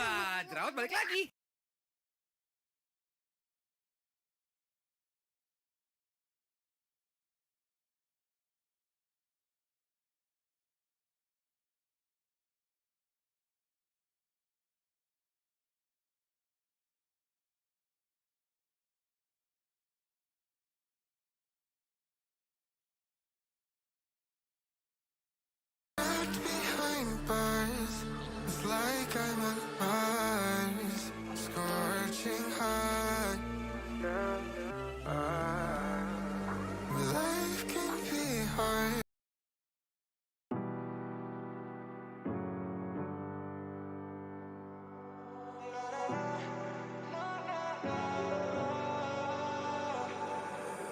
Sobat Jerawat balik lagi. Behind bars, it's like I'm on Mars, scorching hot. Life can be hard.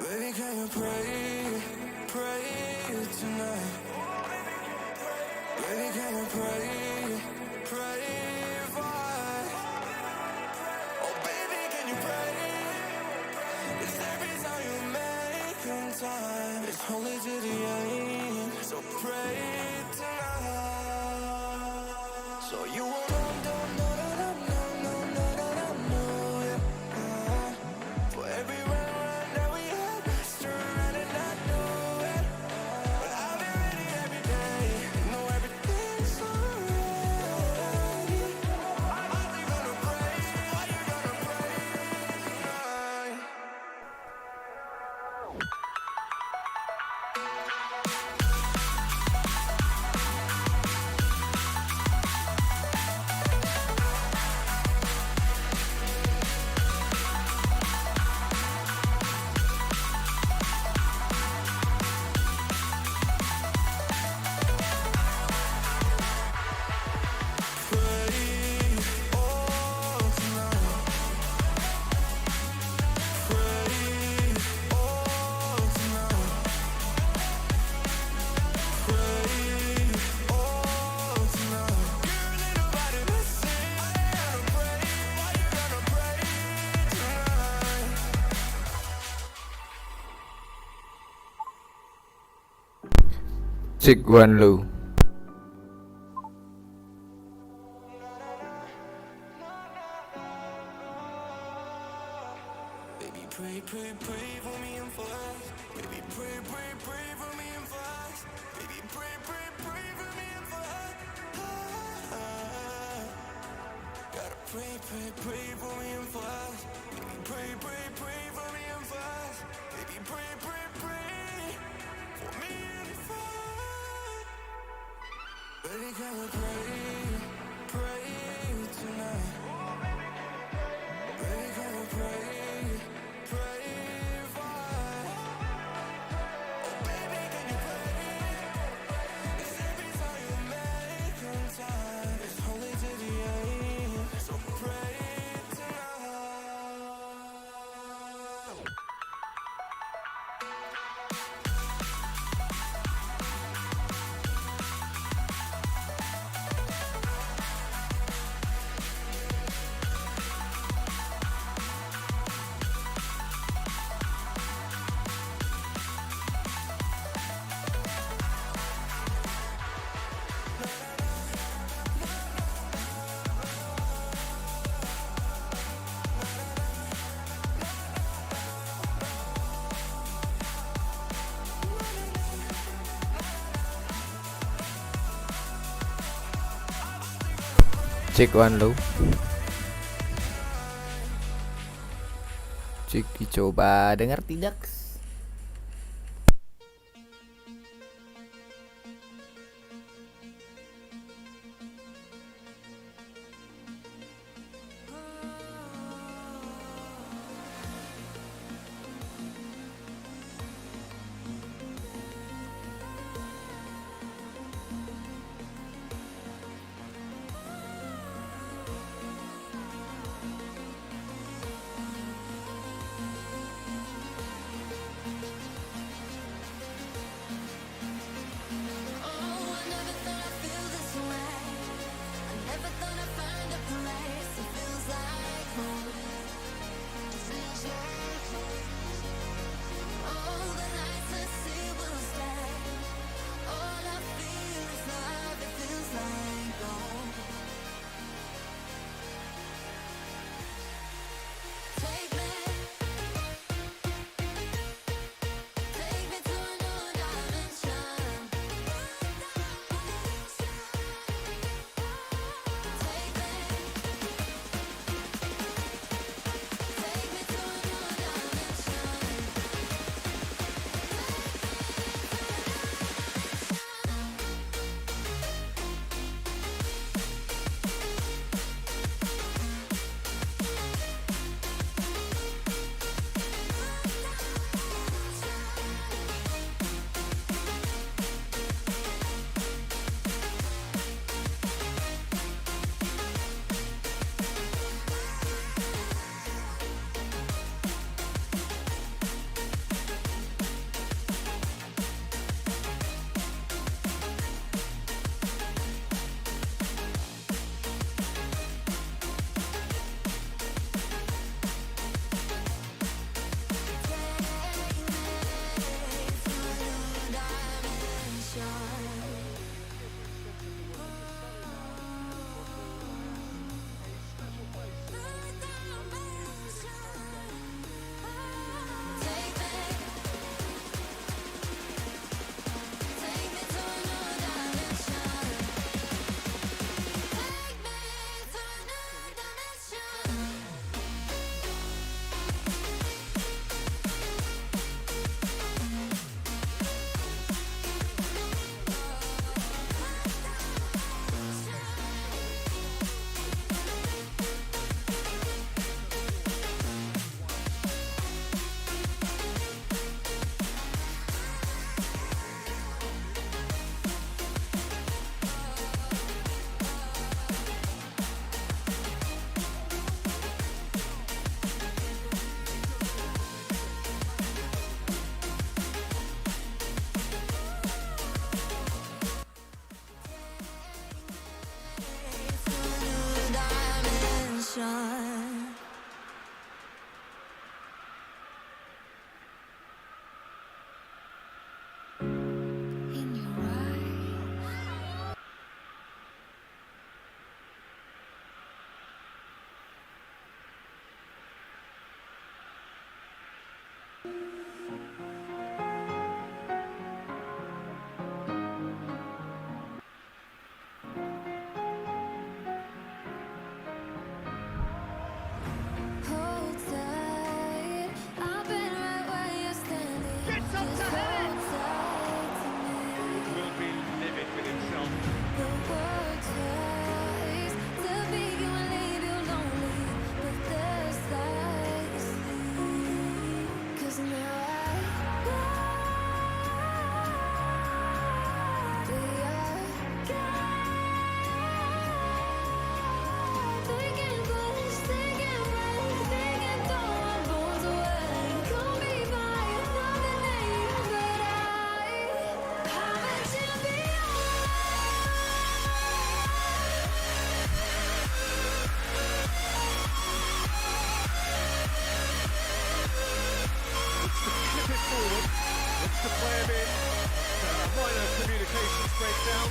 Baby, can you pray tonight? Baby, can you pray for? Oh, baby, can you pray? It's every time you make time. It's only to the end, so pray tonight. So you won't for every run that we had, turn around and not do it. But I'll be ready every day. Know everything's alright. Are you gonna pray? Are you gonna pray tonight? Check one low. Baby, pray for me and for us. Baby, pray for me and for us. Baby, pray for me and for us. Gotta pray for me and for us. Baby, pray for me and for us. Baby, pray for me and for us. Baby, can we pray tonight? Baby, can we pray for? Oh, baby, can you pray? It's every time you make time. It's only to the end, so pray tonight. Check one low. Cek coba dengar tidak? ocean. In your eyes. Hold tight, I've been right where you're standing. Gets up to Just head hold tight to me. will be livid with himself. The world tries to make you and leave you lonely, but there's light you see. 'Cause now we are thinking push, thinking break, thinking throw our bones away. Call me by another name, but I'm a champion. Clip it forward. Looks to play him in. A minor communications breakdown.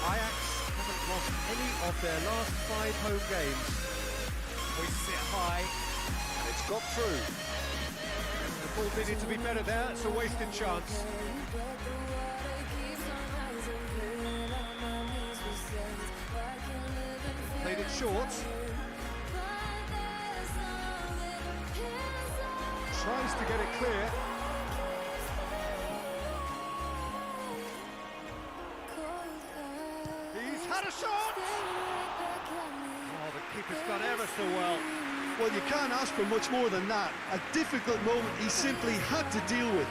Ajax haven't lost any of their last 5 home games. Hoists it high, and it's got through. The ball needed to be better there, it's a wasted chance. Played it short. Tries to get it clear. He's had a shot! Oh, the keeper's done ever so well. Well, you can't ask for much more than that. A difficult moment he simply had to deal with.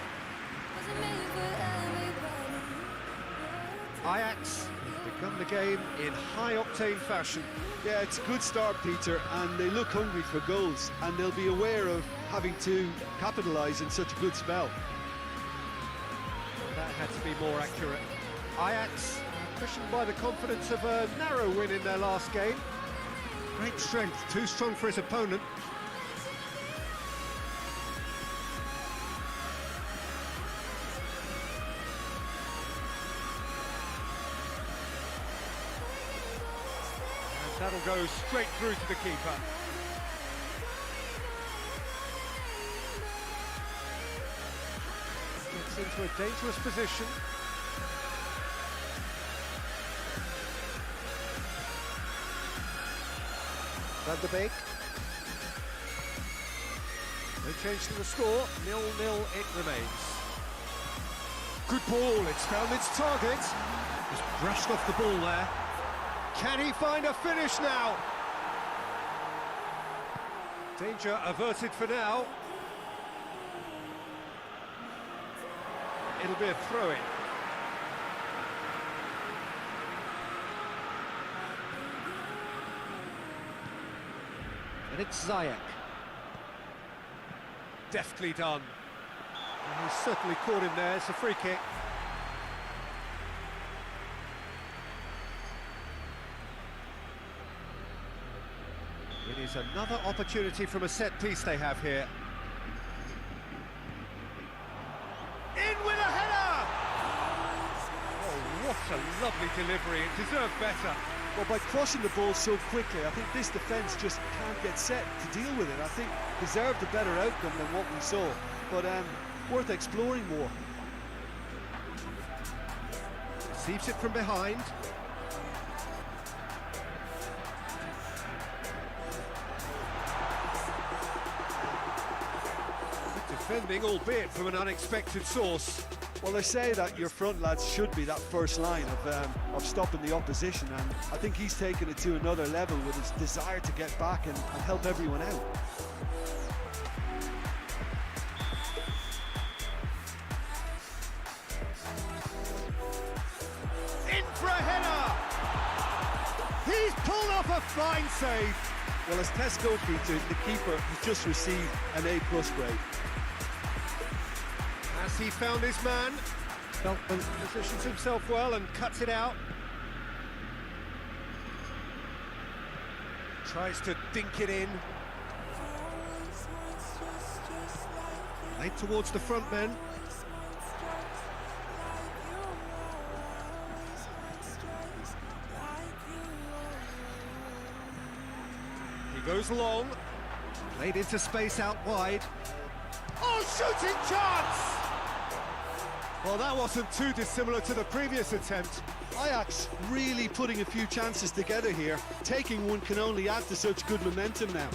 Ajax begun the game in high-octane fashion. Yeah, it's a good start, Peter, and they look hungry for goals, and they'll be aware of having to capitalise in such a good spell. That had to be more accurate. Ajax, cushioned by the confidence of a narrow win in their last game. Great strength, too strong for his opponent. And that'll go straight through to the keeper. Gets into a dangerous position. Van de Beek. No change to the score, 0-0 it remains. Good ball, it's found its target. Just brushed off the ball there. Can he find a finish now? Danger averted for now. It'll be a throw-in. And it's Ziyech. Deftly done. And he's certainly caught him there, it's a free kick. It is another opportunity from a set piece they have here. In with a header! Oh, what a lovely delivery, it deserved better. Well, by crossing the ball so quickly, I think this defence just can't get set to deal with it. I think deserved a better outcome than what we saw, but worth exploring more. Receives it from behind. Defending, albeit from an unexpected source. Well, they say that your front lads should be that first line of stopping the opposition, and I think he's taken it to another level with his desire to get back and help everyone out. In for a header! He's pulled off a fine save. Well, as test goalkeeper, the keeper has just received an A+ grade. As he found his man, Feltman positions himself well and cuts it out. Tries to dink it in. Late towards the front men. He goes long. Played into space out wide. Oh, shooting chance! Well, that wasn't too dissimilar to the previous attempt. Ajax really putting a few chances together here. Taking one can only add to such good momentum now.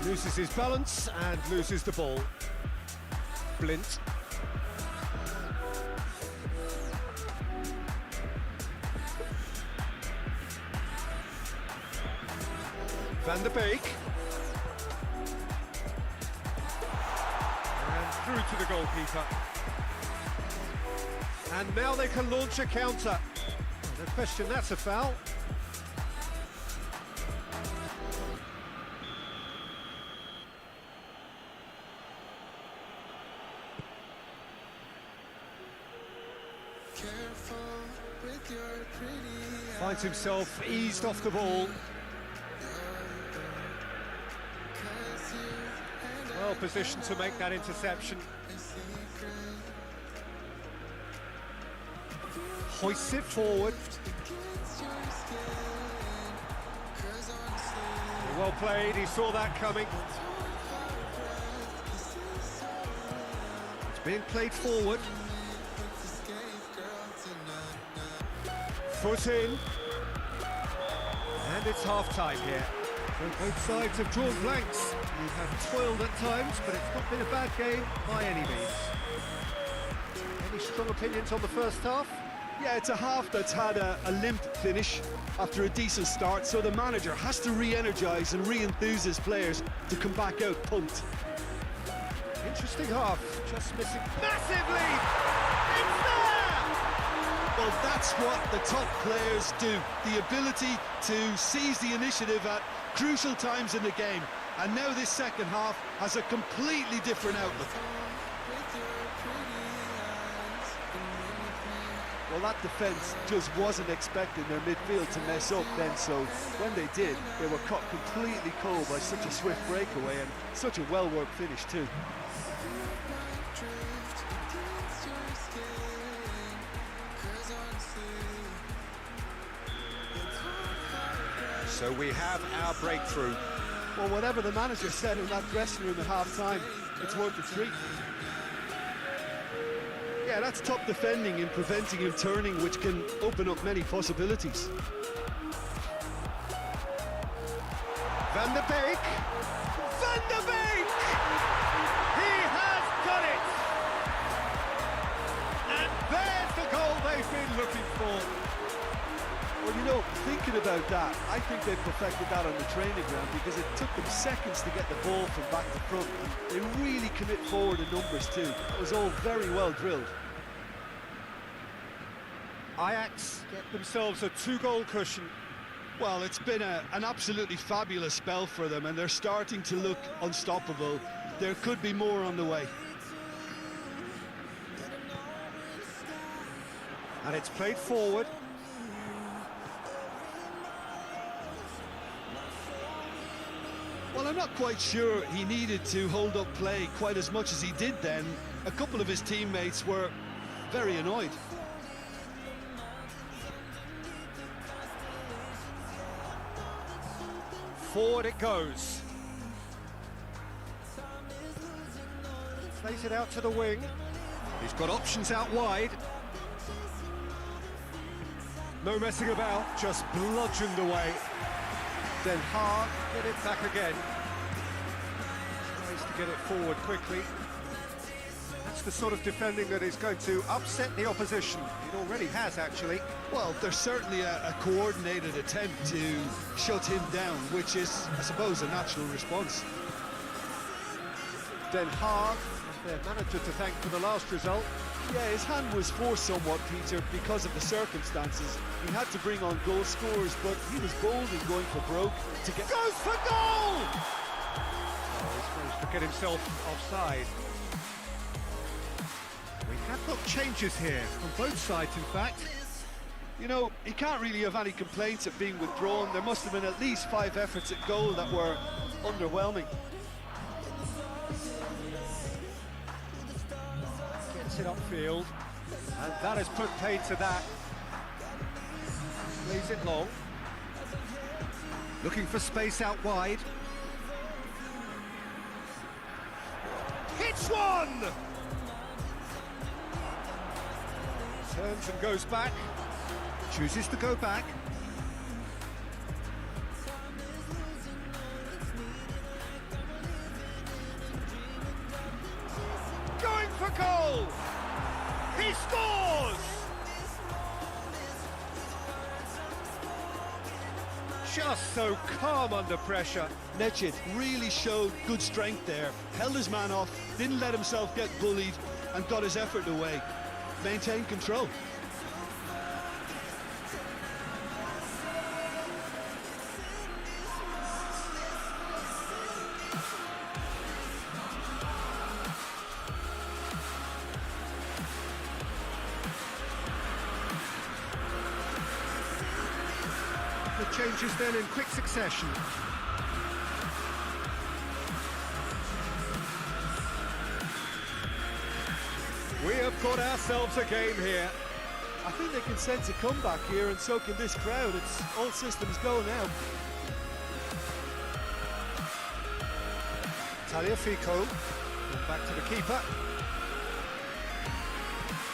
Loses his balance and loses the ball. Blint. Van der Beek. And through to the goalkeeper. And now they can launch a counter. No question, that's a foul. Finds himself eased off the ball. Well positioned to make that interception. Hoists it forward. Well played, he saw that coming. It's being played forward. Foot in. And it's half-time here. So both sides have drawn blanks. You have toiled at times, but it's not been a bad game by any means. Any strong opinions on the first half? Yeah, it's a half that's had a limp finish after a decent start, so the manager has to re-energise and re-enthuse his players to come back out pumped. Interesting half, just missing massively. It's there! Well, that's what the top players do. The ability to seize the initiative at crucial times in the game. And now this second half has a completely different outlook. Well, that defence just wasn't expecting their midfield to mess up then, so when they did, they were caught completely cold by such a swift breakaway and such a well-worked finish too. So we have our breakthrough. Well, whatever the manager said in that dressing room at half-time, it's worth the treat. Yeah, that's top defending and preventing him turning, which can open up many possibilities. Van der Beek! Van der Beek! He has done it! And there's the goal they've been looking for. Well, you know, thinking about that, I think they perfected that on the training ground because it took them seconds to get the ball from back to front. And they really commit forward in numbers too. It was all very well drilled. Ajax get themselves a 2-goal cushion. Well, it's been an absolutely fabulous spell for them and they're starting to look unstoppable. There could be more on the way. And it's played forward. Well, I'm not quite sure he needed to hold up play quite as much as he did then. A couple of his teammates were very annoyed. Forward it goes. Plays it out to the wing. He's got options out wide. No messing about, just bludgeoned away. Then hard, get it back again. Tries to get it forward quickly. That's the sort of defending that is going to upset the opposition. It already has, actually. Well, there's certainly a coordinated attempt to shut him down, which is, I suppose, a natural response. Den Haag, their manager to thank for the last result. Yeah, his hand was forced somewhat, Peter, because of the circumstances. He had to bring on goal scorers, but he was bold in going for broke to get... Goes for goal! Oh, he's managed to get himself offside. We have got changes here, on both sides in fact. You know, he can't really have any complaints at being withdrawn. There must have been at least 5 efforts at goal that were underwhelming. Gets it upfield, and that has put paid to that. Plays it long. Looking for space out wide. Hits one! Turns and goes back. Chooses to go back. Going for goal! He scores! Just so calm under pressure. Necit really showed good strength there. Held his man off, didn't let himself get bullied, and got his effort away. Maintained control. The changes then in quick succession. We have got ourselves a game here. I think they can sense a comeback here, and so can this crowd. It's all systems go now. Tagliafico, back to the keeper.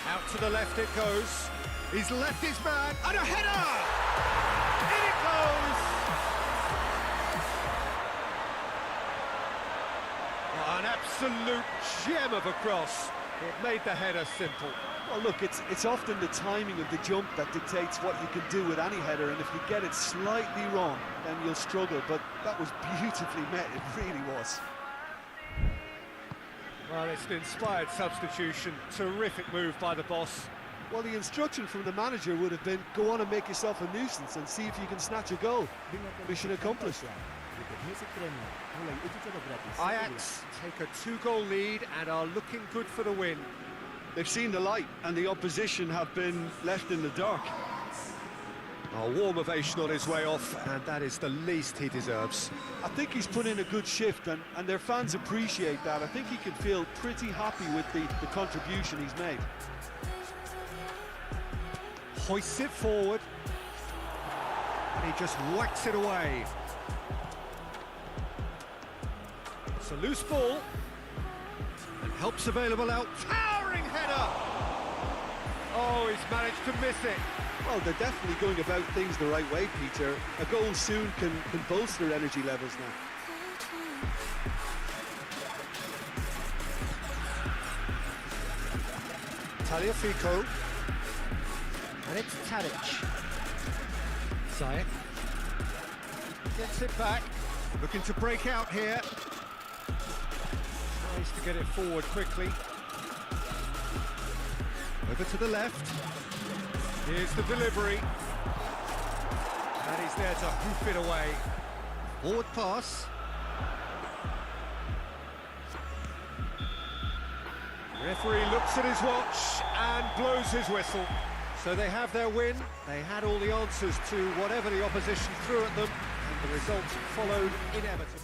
Out to the left it goes. He's left his man, and a header! In it goes! Oh, an absolute gem of a cross. It made the header simple. Well, look, it's often the timing of the jump that dictates what you can do with any header, and if you get it slightly wrong, then you'll struggle. But that was beautifully met, it really was. Well, it's an inspired substitution. Terrific move by the boss. Well, the instruction from the manager would have been, go on and make yourself a nuisance and see if you can snatch a goal. Mission accomplished. Ajax take a 2-goal lead and are looking good for the win. They've seen the light, and the opposition have been left in the dark. A warm ovation on his way off, and that is the least he deserves. I think he's put in a good shift, and their fans appreciate that. I think he can feel pretty happy with the contribution he's made. Hoists it forward, and he just whacks it away. It's a loose ball, and help's available out. Towering header! Oh, he's managed to miss it. Well, they're definitely going about things the right way, Peter. A goal soon can bolster energy levels now. Tagliafico. And it's Tadic. Zayek. Gets it back. Looking to break out here. Tries to get it forward quickly. Over to the left. Here's the delivery. And he's there to hoof it away. Forward pass. Referee looks at his watch and blows his whistle. So they have their win. They had all the answers to whatever the opposition threw at them, and the result followed inevitably.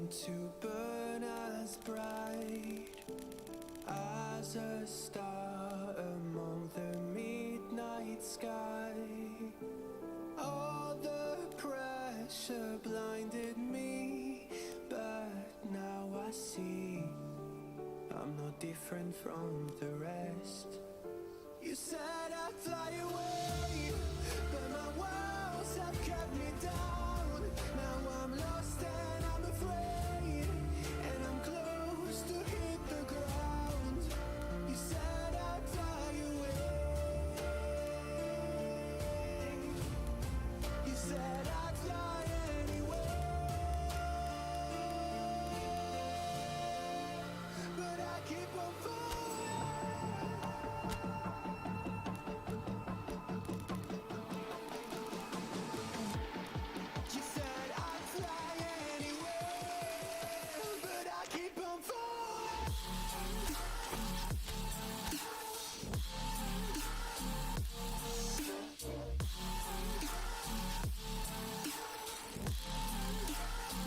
want to burn as bright as a star among the midnight sky. All the pressure blinded me, but now I see I'm not different from the rest. You said I'd fly away, but my walls have kept me down. Now I'm lost and I'm afraid, and I'm close to hit the ground. You said I'd fly away. You said I'd fly anyway, but I keep on falling. You said I'd fly anywhere, but I keep on falling.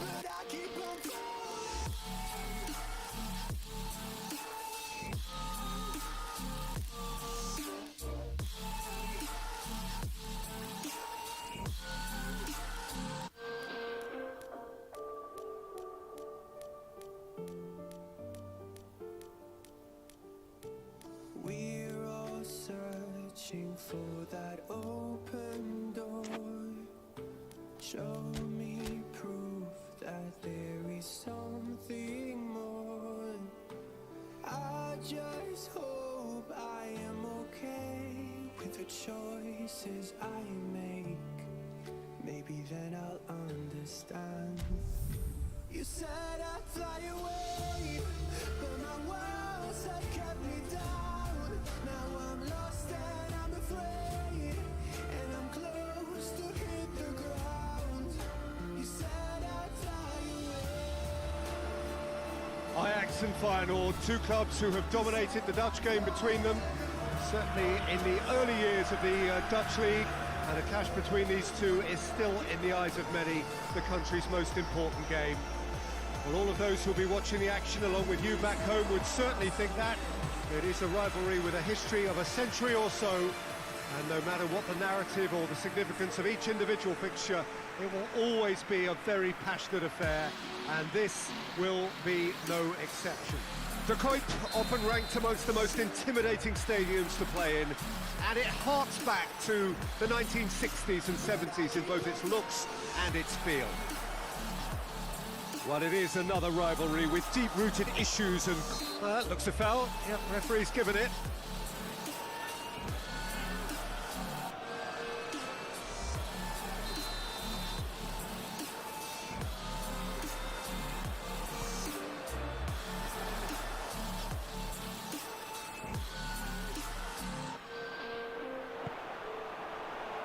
But I keep on falling. We're all searching for that open door. Show me proof that there is something more. I just hope I am okay with the choices I make. Maybe then I'll understand. You said I'd fly away, but my walls have kept me down. Now I'm lost and I'm afraid, and I'm close to hit the ground. You said I'd fly away. Ajax and Feyenoord, two clubs who have dominated the Dutch game between them, certainly in the early years of the Dutch League, and a clash between these two is still, in the eyes of many, the country's most important game. Well, all of those who'll be watching the action along with you back home would certainly think that. It is a rivalry with a history of a century or so, and no matter what the narrative or the significance of each individual fixture, it will always be a very passionate affair, and this will be no exception. De Kuip, often ranked amongst the most intimidating stadiums to play in, and it harks back to the 1960s and 70s in both its looks and its feel. Well, it is another rivalry with deep-rooted issues and... looks a foul. Yep, referee's given it.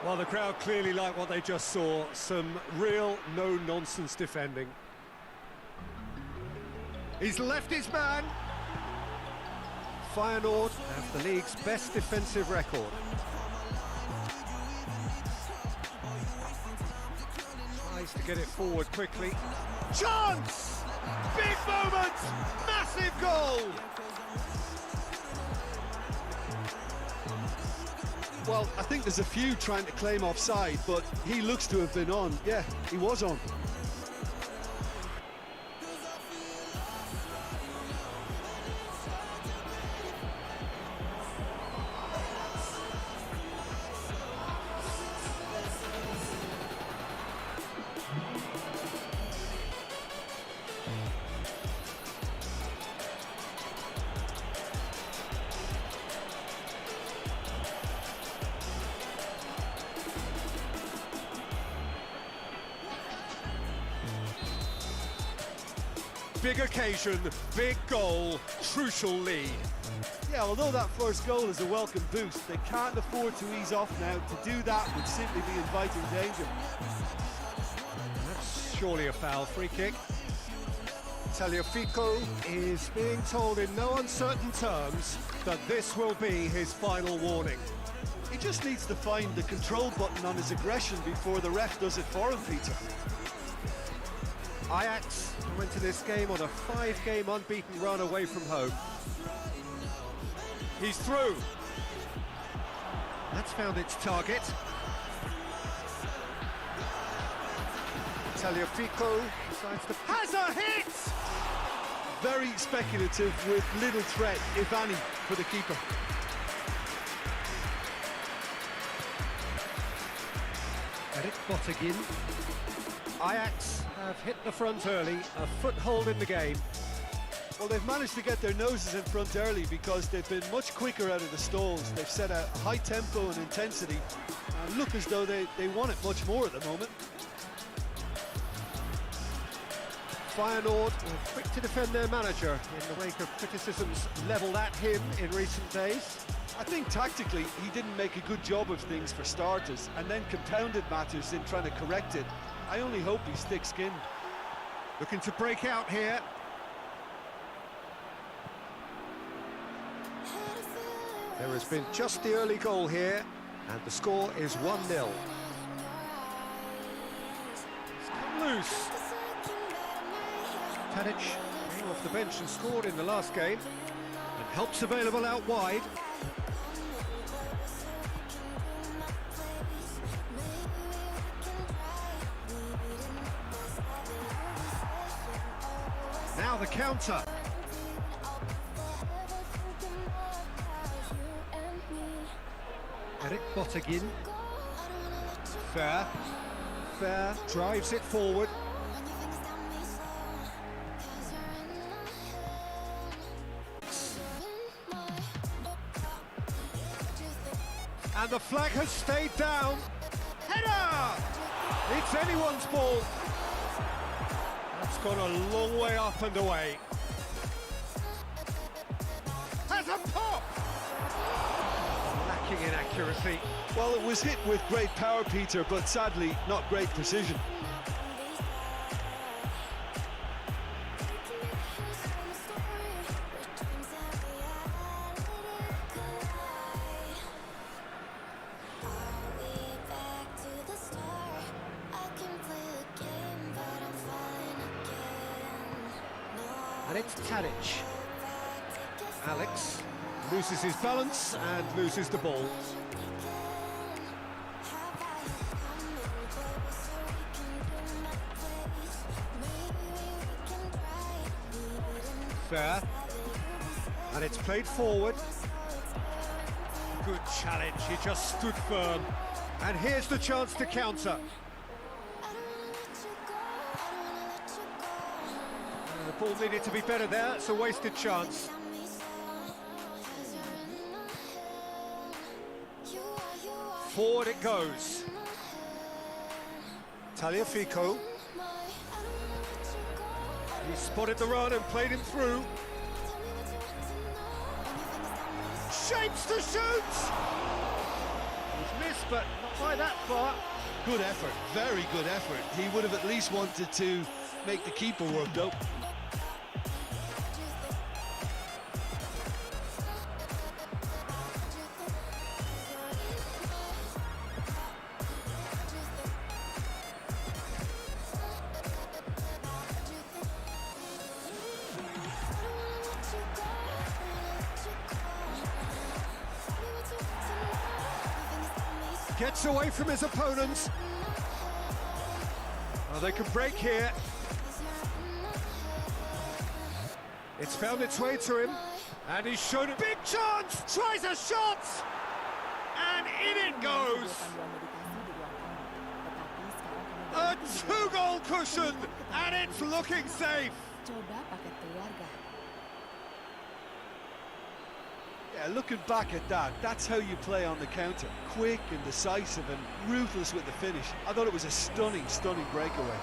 Well, the crowd clearly like what they just saw. Some real no-nonsense defending. He's left his man. Feyenoord have the league's best defensive record. Tries to get it forward quickly. Chance! Big moment! Massive goal! Well, I think there's a few trying to claim offside, but he looks to have been on. Yeah, he was on. Big occasion, big goal, crucial lead. Yeah, although that first goal is a welcome boost, they can't afford to ease off now. To do that would simply be inviting danger. That's surely a foul. Free kick. Tagliafico is being told in no uncertain terms that this will be his final warning. He just needs to find the control button on his aggression before the ref does it for him, Peter. Ajax went into this game on a 5-game unbeaten run away from home. He's through. That's found its target. Tagliafico decides to... has a hit! Very speculative with little threat, if any, for the keeper. Eric Bottegin. Ajax have hit the front early, a foothold in the game. Well, they've managed to get their noses in front early because they've been much quicker out of the stalls. They've set a high tempo and intensity and look as though they want it much more at the moment. Feyenoord were quick to defend their manager in the wake of criticisms levelled at him in recent days. I think tactically he didn't make a good job of things for starters and then compounded matters in trying to correct it. I only hope he's thick-skinned. Looking to break out here. There has been just the early goal here, and the score is 1-0. It's come loose. Tadic came off the bench and scored in the last game, and help's available out wide. Now the counter. Eric Bottegin. Fair drives it forward. And the flag has stayed down. Header! It's anyone's ball. That's gone a long way up and away. Has a pop! Lacking in accuracy. Well, it was hit with great power, Peter, but sadly not great precision. And it's Tadic. Alex loses his balance and loses the ball. Fair. And it's played forward. Good challenge, he just stood firm. And here's the chance to counter. The ball needed to be better there, it's a wasted chance. Forward it goes. Tagliafico. He spotted the run and played him through. Shapes to shoot! He's missed, but not by that far. Good effort, very good effort. He would have at least wanted to make the keeper work though. Gets away from his opponents. Oh, they can break here. It's found its way to him. And he's shown a big chance! Tries a shot! And in it goes! A 2-goal cushion! And it's looking safe! Yeah, looking back at that, that's how you play on the counter. Quick and decisive and ruthless with the finish. I thought it was a stunning, stunning breakaway.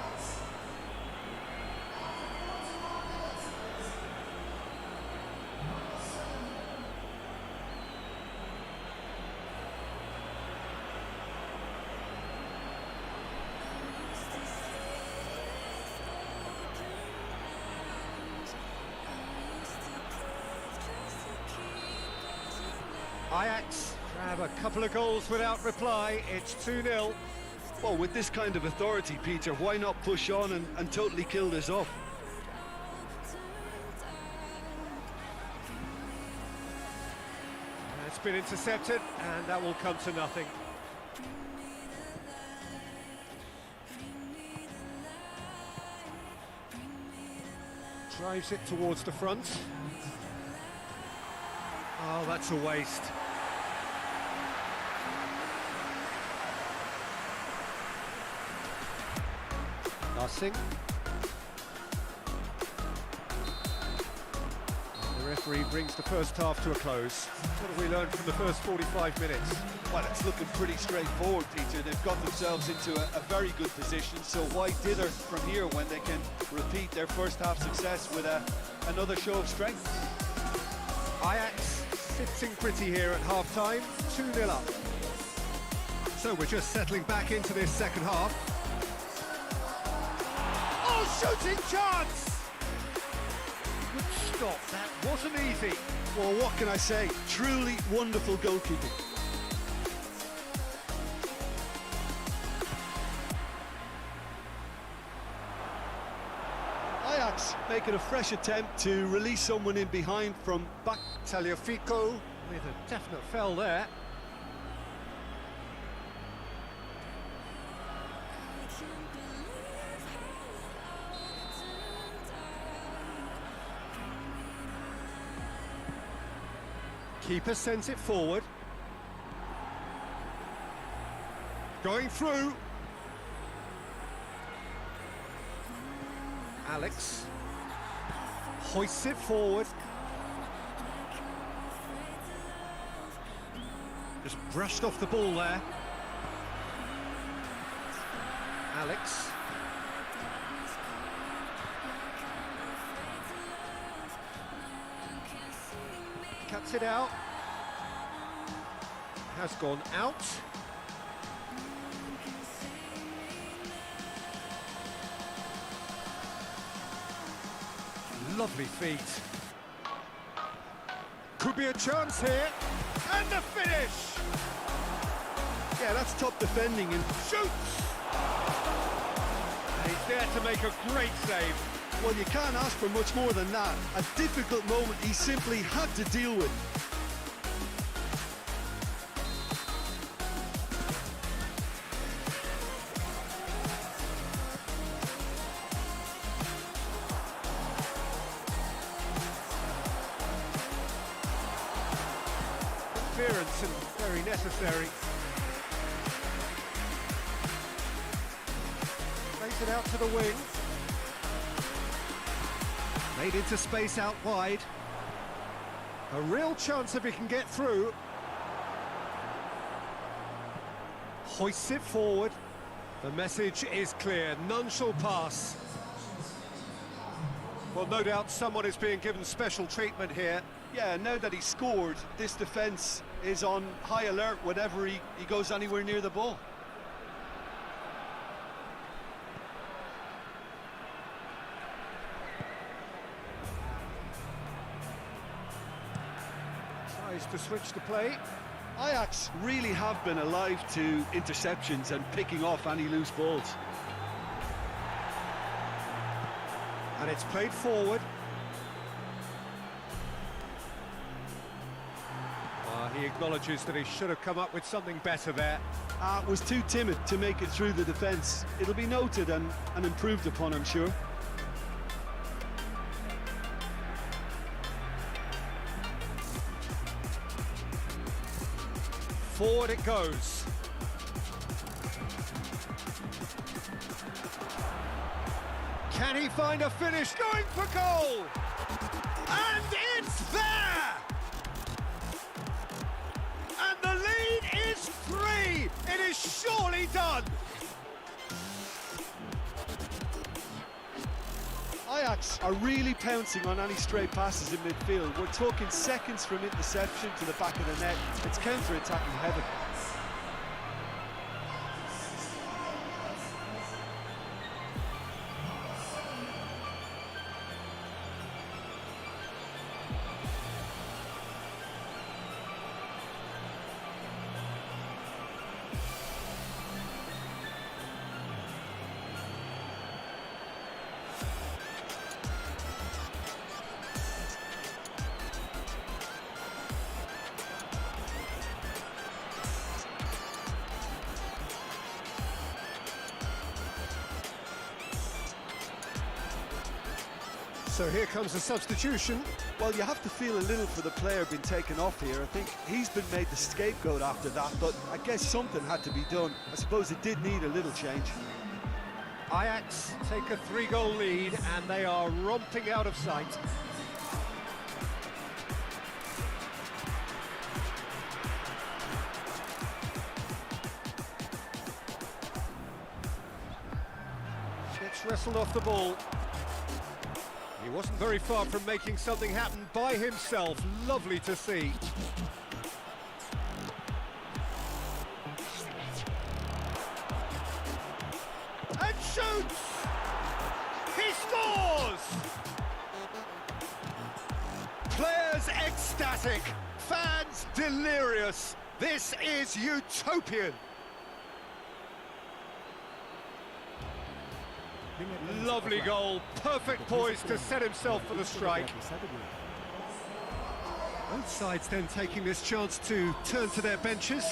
Ajax grab a couple of goals without reply. It's 2-0. Well, with this kind of authority, Peter, why not push on and totally kill this off? It's been intercepted, and that will come to nothing. Drives it towards the front. Oh, that's a waste. Nothing. The referee brings the first half to a close. What have we learned from the first 45 minutes? Well, it's looking pretty straightforward, Peter. They've got themselves into a very good position, so why dither from here when they can repeat their first half success with another show of strength? Ajax sitting pretty here at half-time, 2-0 up. So we're just settling back into this second half. Oh, shooting chance! Good stop, that wasn't easy. Well, what can I say? Truly wonderful goalkeeping. Ajax making a fresh attempt to release someone in behind from back. Tagliafico with a definite foul there. Keeper sends it forward. Going through. Alex hoists it forward. Just brushed off the ball there. Alex. Cuts it out. Has gone out. Lovely feet. Could be a chance here. And the finish! Yeah, that's top defending and Shoots! And he's there to make a great save. well, you can't ask for much more than that. A difficult moment he simply had to deal with. Interference and very necessary. Plays it out to the wing. Made into space out wide. A real chance if he can get through. Hoists it forward. The message is clear, none shall pass. Well, no doubt someone is being given special treatment here. Yeah, now that he scored, this defence is on high alert whenever he goes anywhere near the ball. Tries to switch the play. Ajax really have been alive to interceptions and picking off any loose balls. And it's played forward. He acknowledges that he should have come up with something better there. Was too timid to make it through the defence. It'll be noted and improved upon, I'm sure. Forward it goes. Can he find a finish? Going for goal! And it's there! And the lead is 3! It is surely done! Ajax are really pouncing on any stray passes in midfield. We're talking seconds from interception to the back of the net. It's counter-attacking heaven. So here comes the substitution. Well, you have to feel a little for the player being taken off here. I think he's been made the scapegoat after that, but I guess something had to be done. I suppose it did need a little change. Ajax take a 3-goal lead and they are romping out of sight. Gets wrestled off the ball. He wasn't very far from making something happen by himself. Lovely to see. And shoots! He scores! Players ecstatic, fans delirious. This is utopian. Lovely goal, perfect poise to set himself for the strike. Both sides then taking this chance to turn to their benches.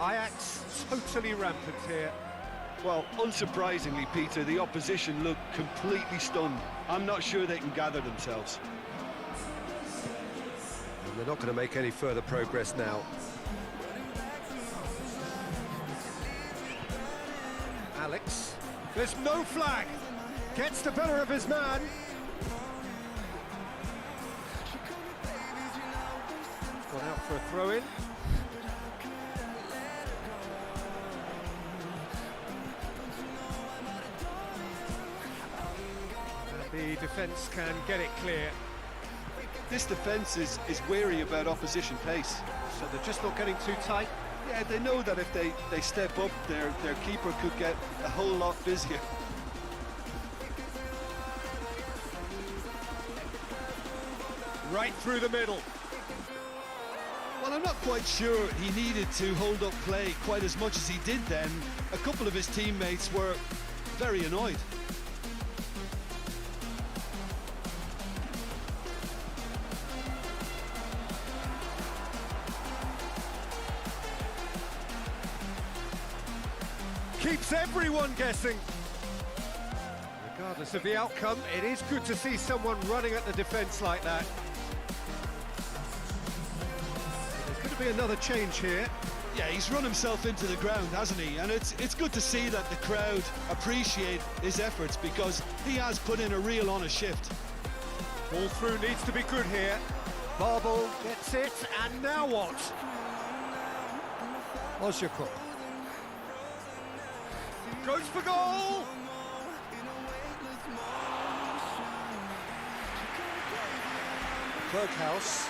Ajax totally rampant here. Well, unsurprisingly, Peter, the opposition look completely stunned. I'm not sure they can gather themselves. And they're not going to make any further progress now. Alex, there's no flag, gets the better of his man. Gone out for a throw-in. And the defence can get it clear. This defence is wary about opposition pace. So they're just not getting too tight. Yeah, they know that if they step up, their keeper could get a whole lot busier. Right through the middle. Well, I'm not quite sure he needed to hold up play quite as much as he did then. A couple of his teammates were very annoyed. Keeps everyone guessing. Regardless of the outcome, it is good to see someone running at the defence like that. There's going to be another change here. Yeah, he's run himself into the ground, hasn't he? And it's good to see that the crowd appreciate his efforts because he has put in a real honest shift. Ball through needs to be good here. Barble gets it, and now what? Ozyakup. Goes for goal! Berghaus.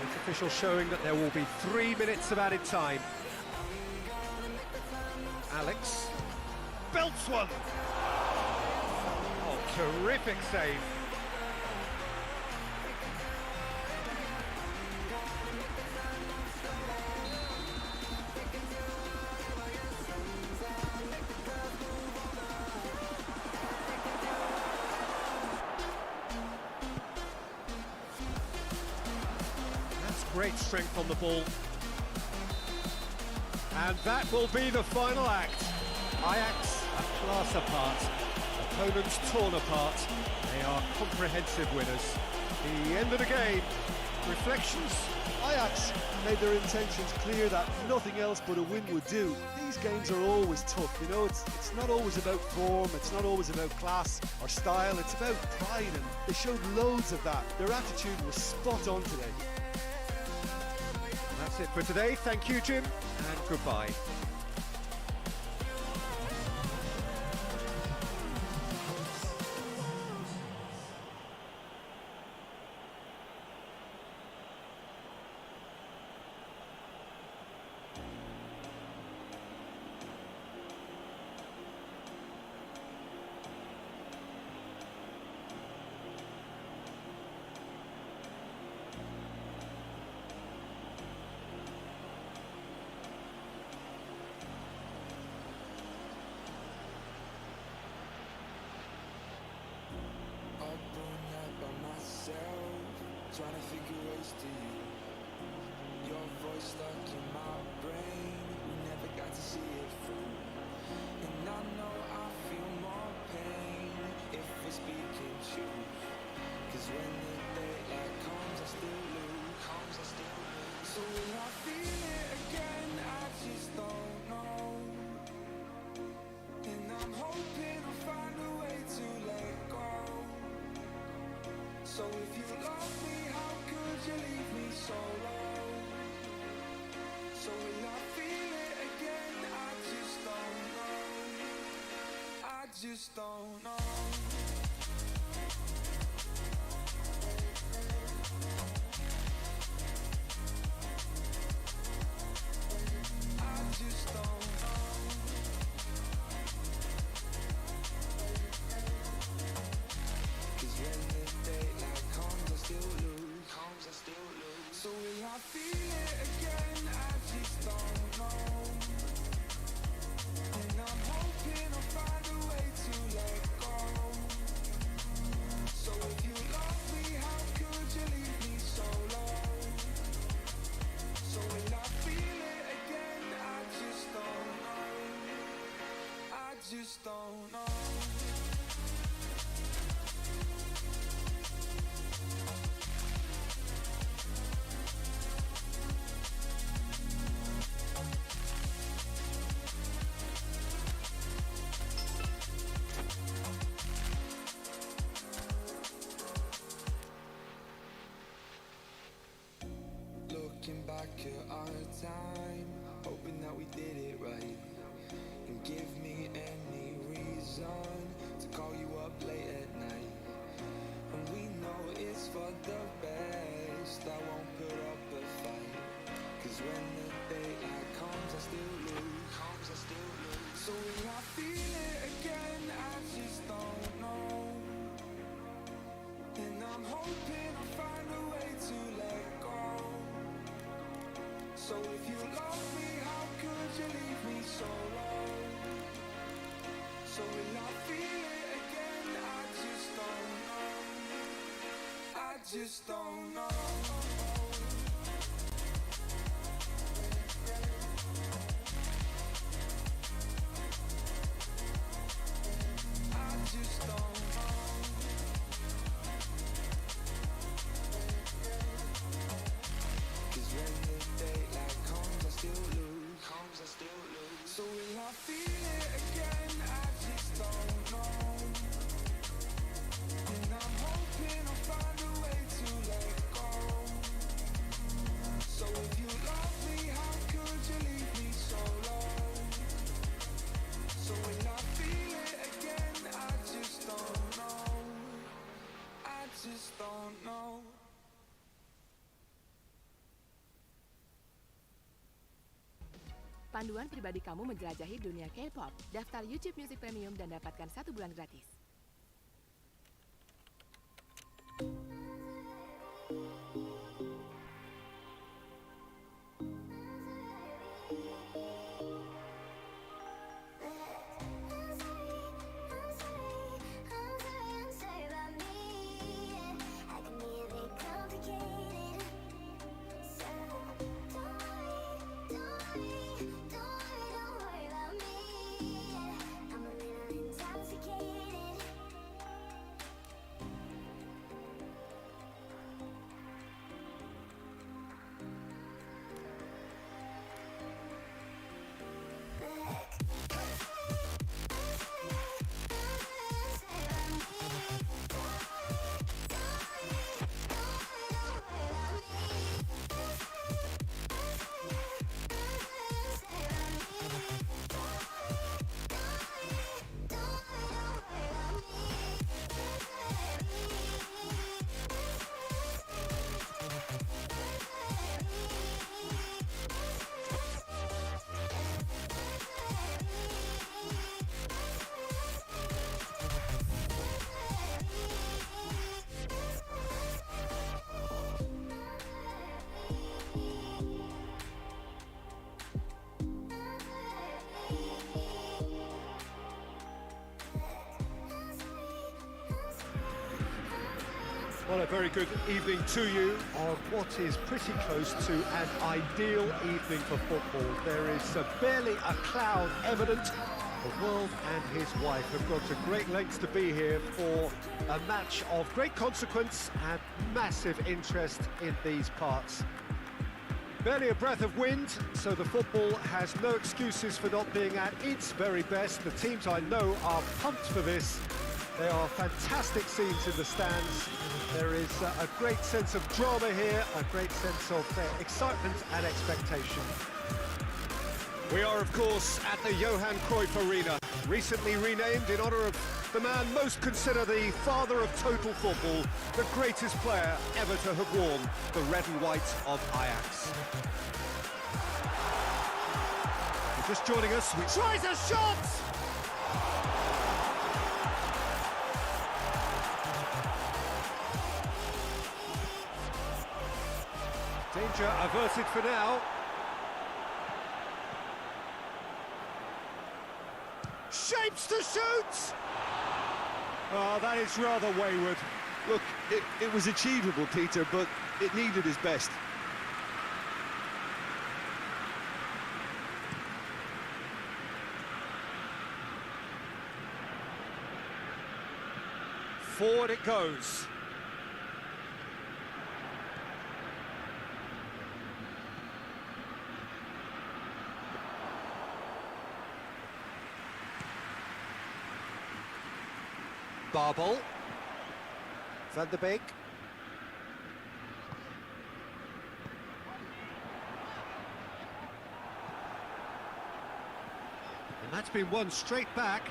It's official showing that there will be 3 minutes of added time. Alex belts one. Oh, terrific save. Great strength on the ball. And that will be the final act. Ajax a class apart. Opponents torn apart. They are comprehensive winners. The end of the game. Reflections? Ajax made their intentions clear that nothing else but a win would do. These games are always tough, you know, it's not always about form, it's not always about class or style, it's about pride, and they showed loads of that. Their attitude was spot on today. That's it for today. Thank you, Jim, and goodbye. Trying to figure ways to you. Your voice stuck in my brain. you leave me so low? So will I feel it again? I just don't know. I just don't know. So will I feel it again? I just don't know. And I'm hoping I'll find a way to let go. So if you love me, how could you leave me so low? So will I feel it again? I just don't know. I just don't know. Looking back at our time, hoping that we did it right. And give me any reason to call you up late at night. And we know it's for the best, I won't put up a fight. Cause when the daylight comes, I still lose. So will I feel it again? I just don't know. And I'm hoping I'll find a way to let go. So if you love me, how could you leave me so low? So will I feel it again? I just don't know. I just don't know. So will I feel it again? I just don't know. And I'm hoping I'll find a way to let go. So if you love me, how could you leave me so low? So will I feel it again? I just don't know. I just don't know. Panduan pribadi kamu menjelajahi dunia K-pop. Daftar YouTube Music Premium dan dapatkan 1 bulan gratis. Well, a very good evening to you on what is pretty close to an ideal evening for football. There is barely a cloud evident. The world and his wife have gone to great lengths to be here for a match of great consequence and massive interest in these parts. Barely a breath of wind, so the football has no excuses for not being at its very best. The teams I know are pumped for this. They are fantastic scenes in the stands. There is a great sense of drama here, a great sense of excitement and expectation. We are, of course, at the Johan Cruyff Arena, recently renamed in honour of the man most considered the father of total football, the greatest player ever to have worn the red and white of Ajax. Just joining us, we tries a shot! Danger averted for now. Shapes to shoot! Oh, that is rather wayward. Look, it was achievable, Peter, but it needed his best. Forward it goes. Barbel. Van de Beek. And that's been won straight back.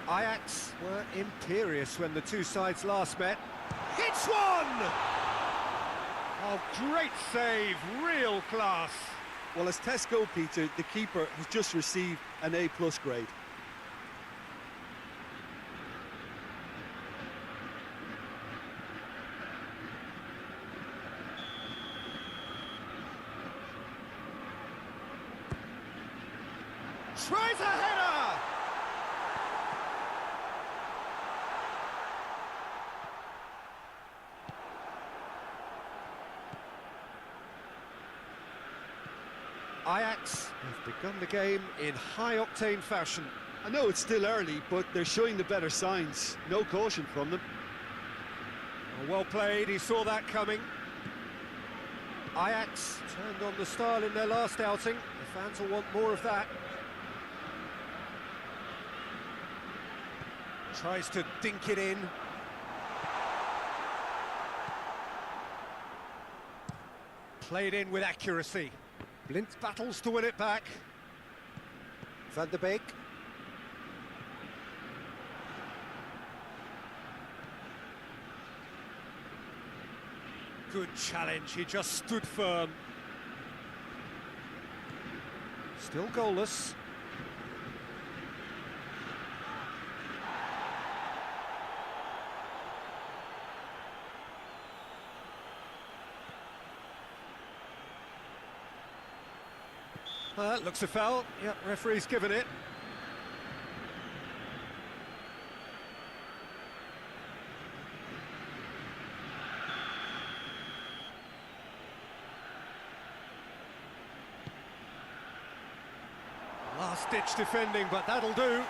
Ajax were imperious when the two sides last met. Hits one! Oh, great save, real class. Well, as tests go, Peter, the keeper has just received an A+ grade. Tries a header! Ajax have begun the game in high-octane fashion. I know it's still early, but they're showing the better signs. No caution from them. Well played, he saw that coming. Ajax turned on the style in their last outing. The fans will want more of that. Tries to dink it in. Played in with accuracy. Blint battles to win it back. Van de Beek. Good challenge, he just stood firm. Still goalless. Looks a foul. Yep, referee's given it. Last-ditch defending, but that'll do.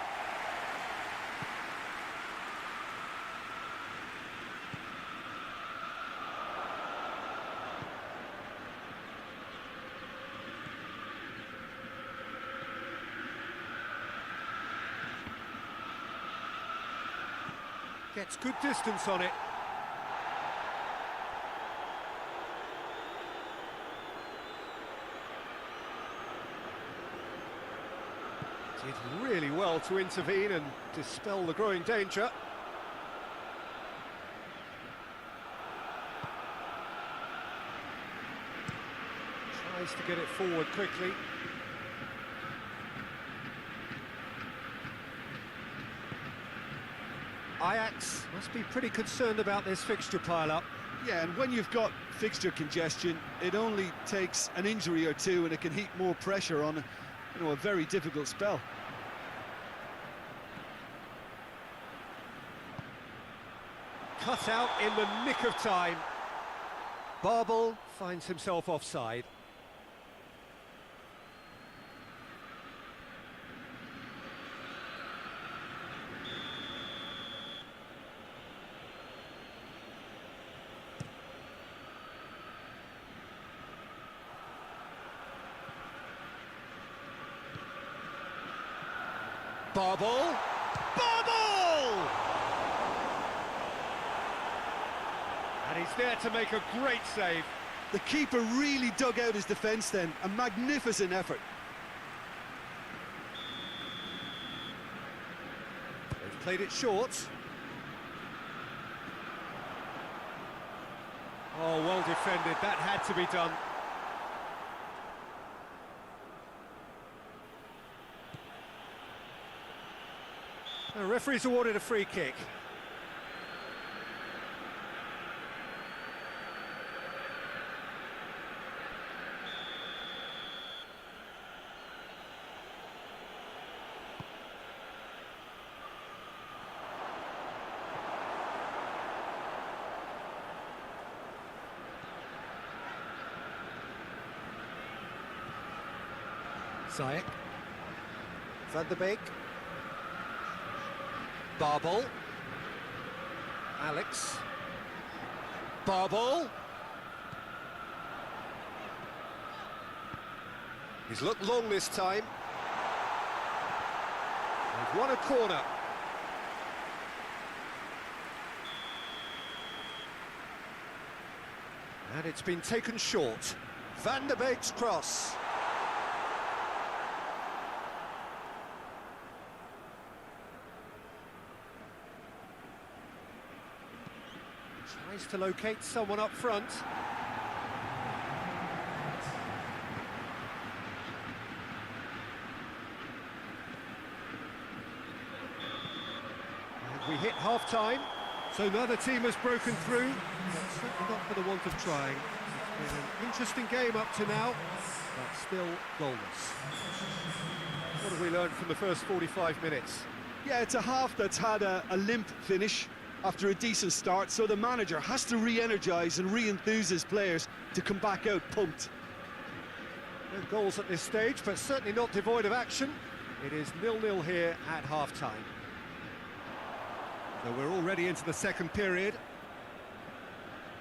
Gets good distance on it. Did really well to intervene and dispel the growing danger. Tries to get it forward quickly. Ajax must be pretty concerned about this fixture pile-up. Yeah, and when you've got fixture congestion, it only takes an injury or two and it can heap more pressure on, a very difficult spell. Cut out in the nick of time. Barbel finds himself offside. Barbel. Bubble! And he's there to make a great save. The keeper really dug out his defence then. A magnificent effort. They've played it short. Oh, well defended. That had to be done. The referee's awarded a free kick. Ziyech. Van der Beek. Barbel. Alex. Barbel. He's looked long this time. They've won a corner. And it's been taken short. Van der Beek's cross. Tries to locate someone up front. And we hit half-time, so another team has broken through, but certainly not for the want of trying. It's been an interesting game up to now, but still goalless. What have we learned from the first 45 minutes? Yeah, it's a half that's had a limp finish after a decent start, so the manager has to re-energise and re-enthuse his players to come back out pumped. No goals at this stage, but certainly not devoid of action. It is 0-0 here at half-time. So we're already into the second period.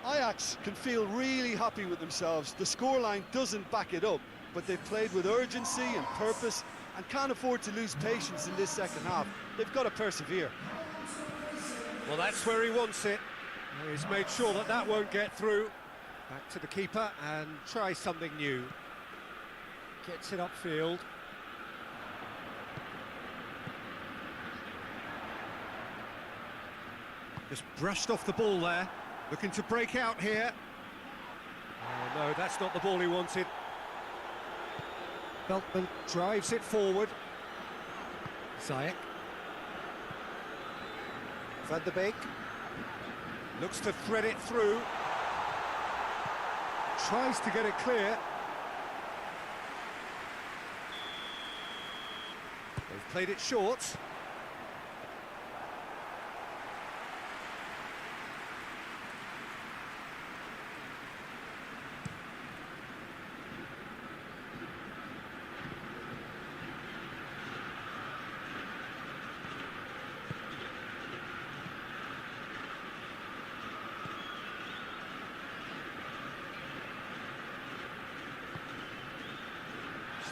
Ajax can feel really happy with themselves. The scoreline doesn't back it up, but they've played with urgency and purpose and can't afford to lose patience in this second half. They've got to persevere. Well, that's where he wants it. He's made sure that that won't get through. Back to the keeper and try something new. Gets it upfield. Just brushed off the ball there. Looking to break out here. Oh no, that's not the ball he wanted. Beltman drives it forward. Ziyech. Van der Beek looks to thread it through, tries to get it clear. They've played it short.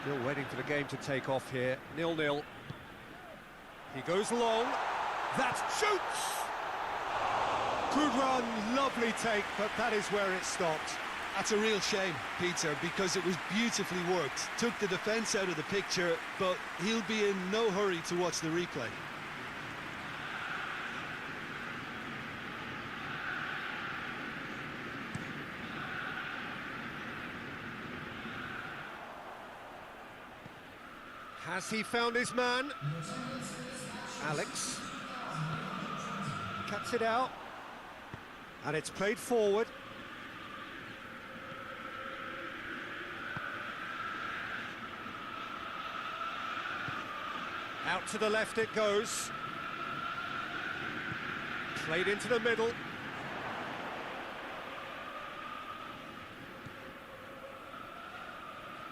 Still waiting for the game to take off here. 0-0. He goes long. That shoots! Good run, lovely take, but that is where it stopped. That's a real shame, Peter, because it was beautifully worked. Took the defence out of the picture, but he'll be in no hurry to watch the replay. Has he found his man? Alex cuts it out, and it's played forward. Out to the left it goes. Played into the middle.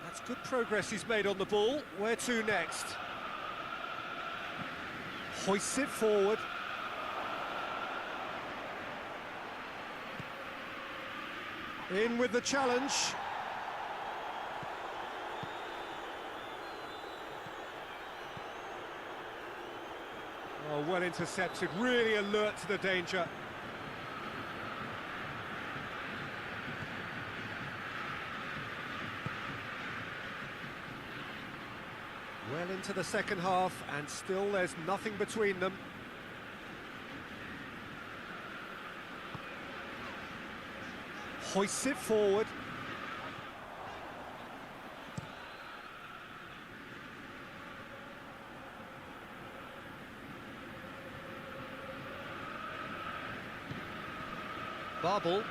That's good progress he's made on the ball. Where to next? Hoists it forward. In with the challenge. Oh, well intercepted, really alert to the danger. Well into the second half, and still there's nothing between them. Hoists it forward. Barbel.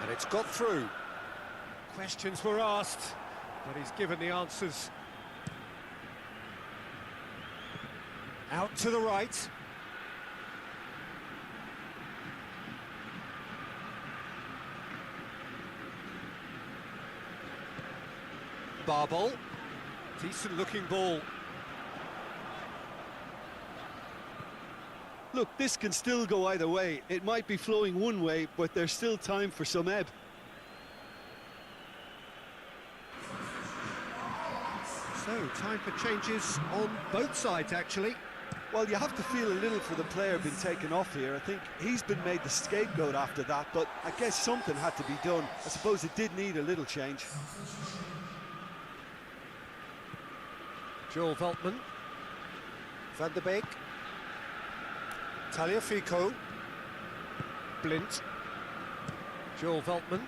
And it's got through. Questions were asked, but he's given the answers. Out to the right. Barbel. Decent looking ball. Look, this can still go either way. It might be flowing one way, but there's still time for some ebb. So, time for changes on both sides, actually. Well, you have to feel a little for the player being taken off here. I think he's been made the scapegoat after that, but I guess something had to be done. I suppose it did need a little change. Joel Veltman. Van der Beek. Tagliafico. Blint. Joel Veltman.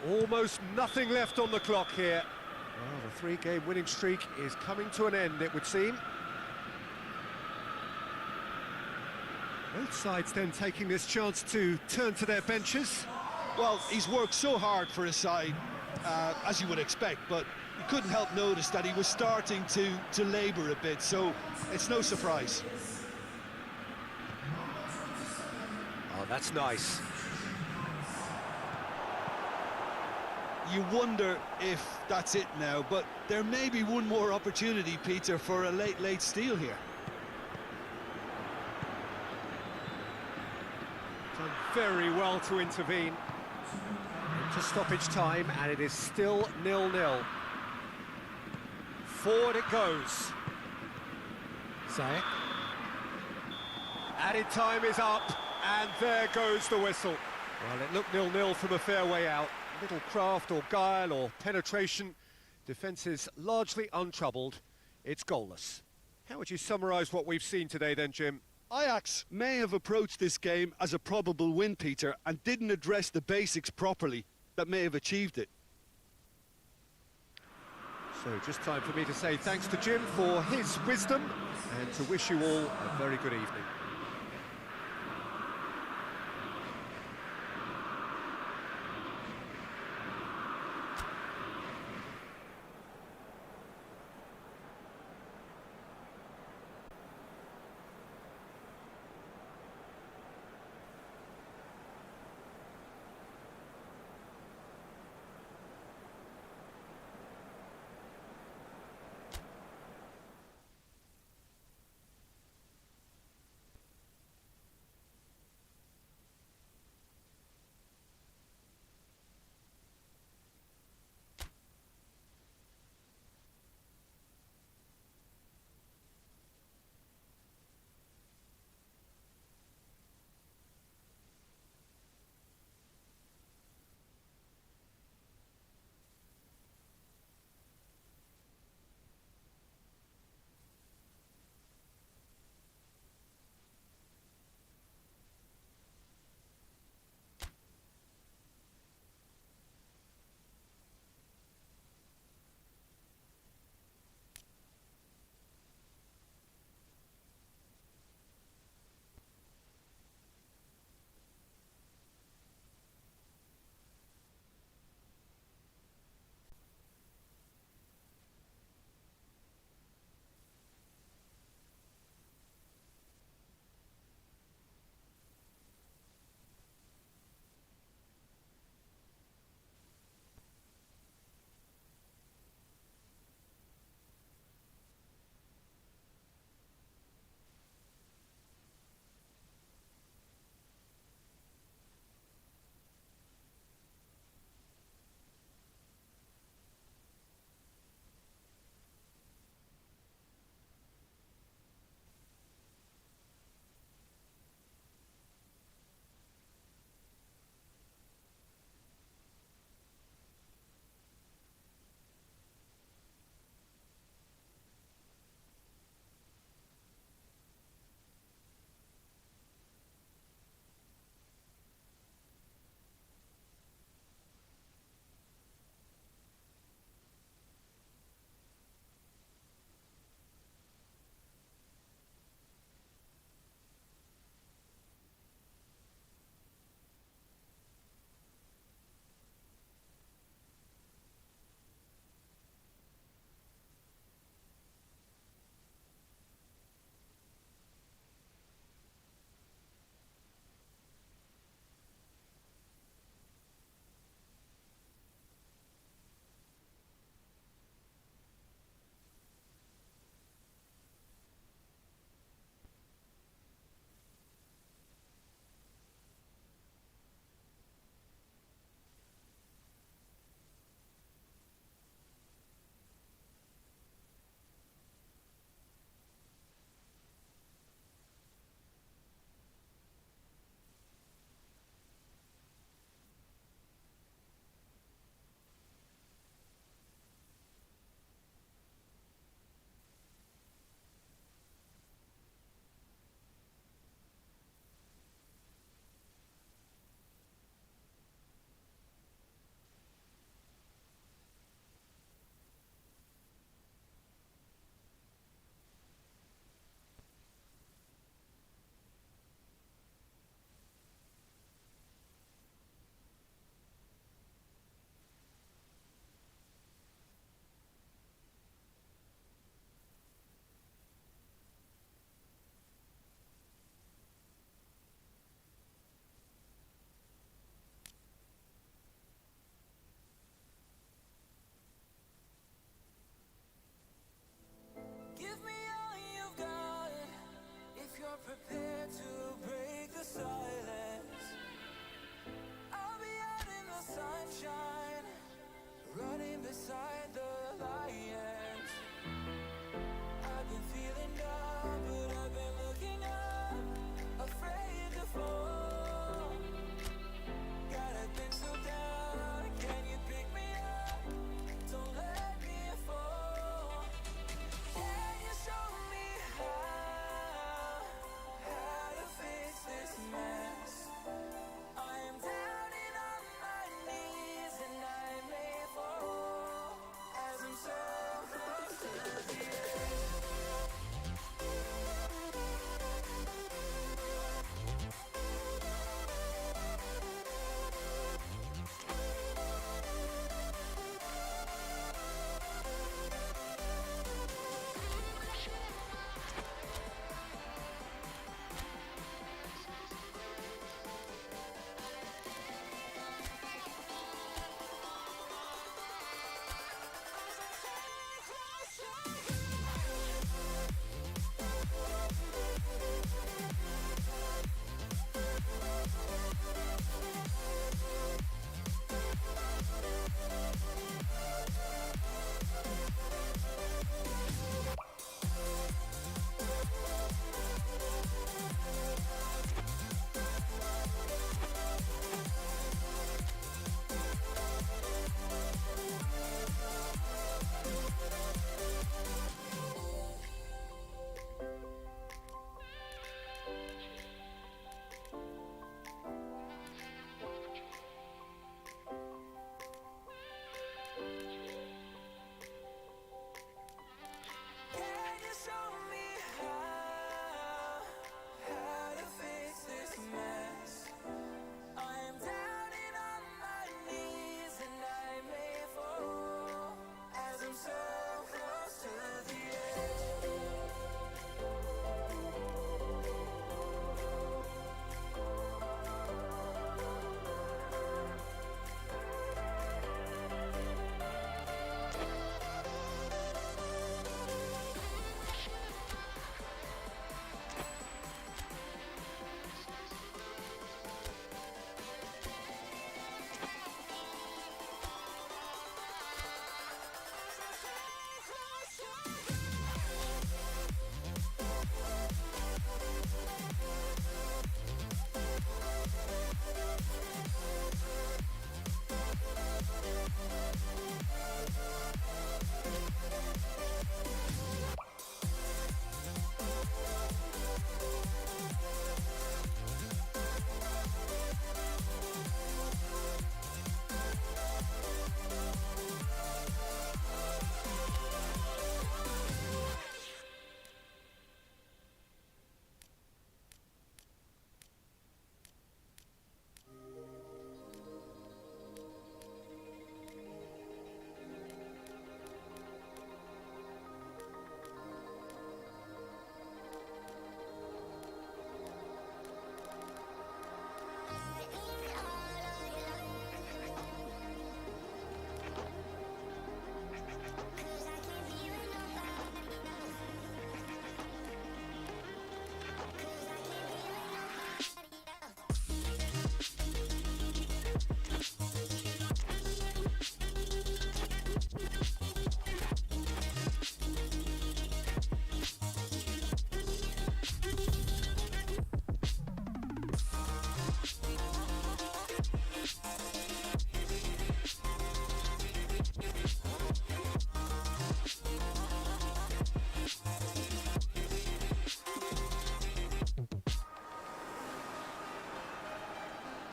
Almost nothing left on the clock here. Well, the three-game winning streak is coming to an end, it would seem. Both sides then taking this chance to turn to their benches. Well, he's worked so hard for his side, as you would expect, but you couldn't help notice that he was starting to labour a bit, so it's no surprise. Oh, that's nice. You wonder if that's it now, but there may be one more opportunity, Peter, for a late steal here. Done very well to intervene. Into stoppage time, and it is still 0-0. Forward it goes. Zayek. Added time is up, and there goes the whistle. Well, it looked 0-0 from a fair way out. Little craft or guile or penetration. Defence is largely untroubled. It's goalless. How would you summarise what we've seen today then, Jim? Ajax may have approached this game as a probable win, Peter, and didn't address the basics properly that may have achieved it. So just time for me to say thanks to Jim for his wisdom and to wish you all a very good evening.